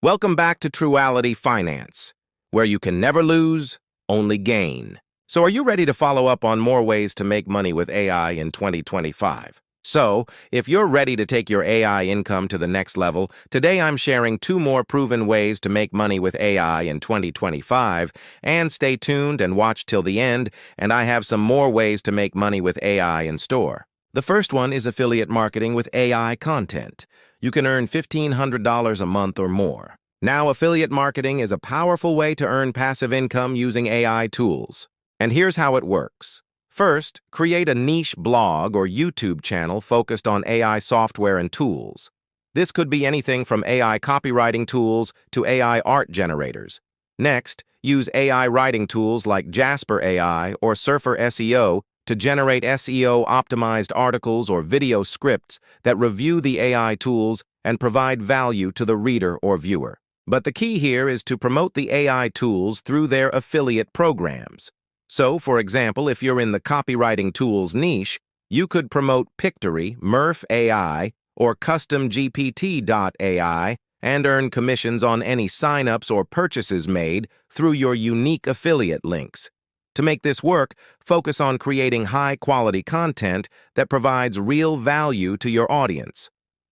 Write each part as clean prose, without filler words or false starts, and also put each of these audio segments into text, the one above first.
Welcome back to Truality.Finance, where you can never lose, only gain. So are you ready to follow up on more ways to make money with AI in 2025? So, if you're ready to take your AI income to the next level, today I'm sharing 2 more proven ways to make money with AI in 2025, and stay tuned and watch till the end, and I have some more ways to make money with AI in store. The first one is affiliate marketing with AI content. You can earn $1,500 a month or more. Now, affiliate marketing is a powerful way to earn passive income using AI tools. And here's how it works. First, create a niche blog or YouTube channel focused on AI software and tools. This could be anything from AI copywriting tools to AI art generators. Next, use AI writing tools like Jasper AI or Surfer SEO to generate SEO-optimized articles or video scripts that review the AI tools and provide value to the reader or viewer. But the key here is to promote the AI tools through their affiliate programs. So, for example, if you're in the copywriting tools niche, you could promote Pictory, Murph AI, or CustomGPT.ai and earn commissions on any signups or purchases made through your unique affiliate links. To make this work, focus on creating high-quality content that provides real value to your audience.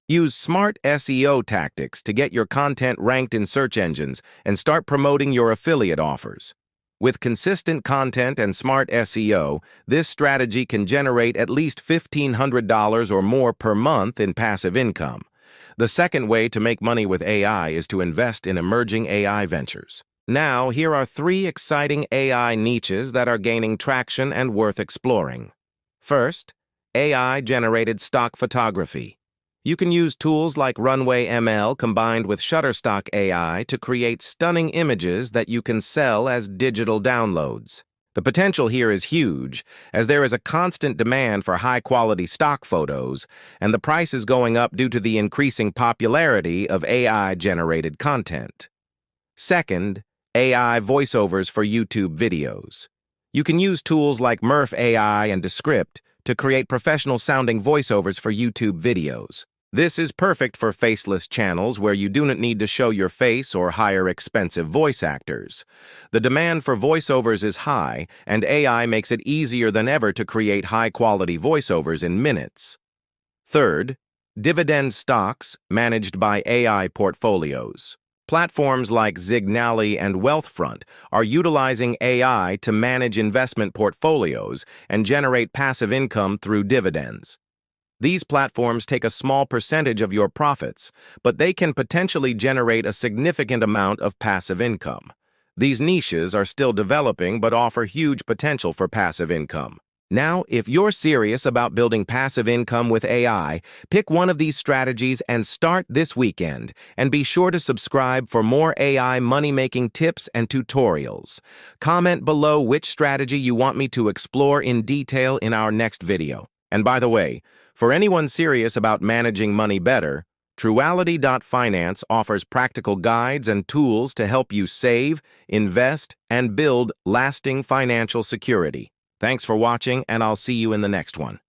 Use smart SEO tactics to get your content ranked in search engines and start promoting your affiliate offers. With consistent content and smart SEO, this strategy can generate at least $1,500 or more per month in passive income. The second way to make money with AI is to invest in emerging AI ventures. Now, here are 3 exciting AI niches that are gaining traction and worth exploring. First, AI-generated stock photography. You can use tools like Runway ML combined with Shutterstock AI to create stunning images that you can sell as digital downloads. The potential here is huge, as there is a constant demand for high-quality stock photos, and the price is going up due to the increasing popularity of AI-generated content. Second, AI voiceovers for YouTube videos. You can use tools like Murph AI and Descript to create professional-sounding voiceovers for YouTube videos. This is perfect for faceless channels where you do not need to show your face or hire expensive voice actors. The demand for voiceovers is high, and AI makes it easier than ever to create high-quality voiceovers in minutes. Third, Dividend stocks managed by AI portfolios. Platforms like Zignally and Wealthfront are utilizing AI to manage investment portfolios and generate passive income through dividends. These platforms take a small percentage of your profits, but they can potentially generate a significant amount of passive income. These niches are still developing but offer huge potential for passive income. Now, if you're serious about building passive income with AI, pick one of these strategies and start this weekend. And be sure to subscribe for more AI money-making tips and tutorials. Comment below which strategy you want me to explore in detail in our next video. And by the way, for anyone serious about managing money better, Truality.Finance offers practical guides and tools to help you save, invest, and build lasting financial security. Thanks for watching, and I'll see you in the next one.